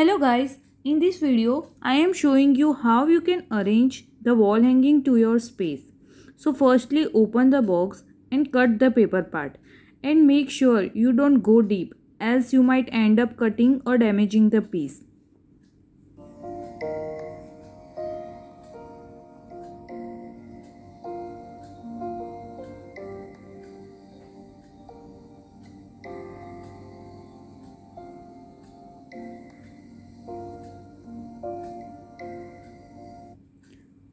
Hello guys, in this video I am showing you how you can arrange the wall hanging to your space. So firstly open the box and cut the paper part and make sure you don't go deep as you might end up cutting or damaging the piece.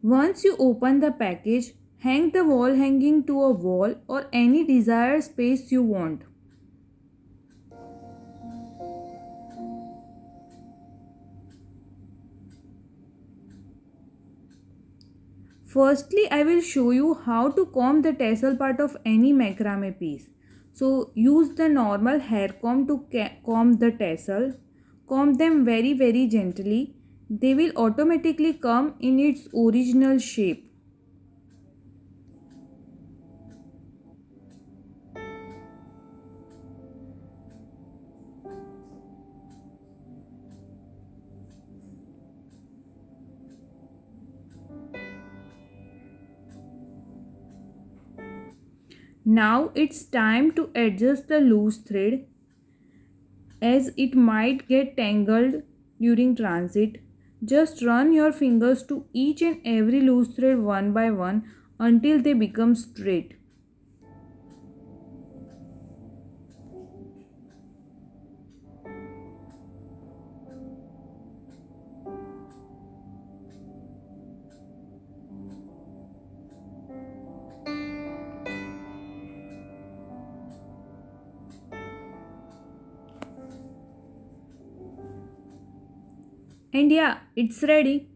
Once you open the package, hang the wall hanging to a wall or any desired space you want. Firstly, I will show you how to comb the tassel part of any macrame piece. So use the normal hair comb to comb the tassel. Comb them very gently. They will automatically come in its original shape. Now it's time to adjust the loose thread as it might get tangled during transit. Just run your fingers to each and every loose thread one by one until they become straight. And yeah, it's ready.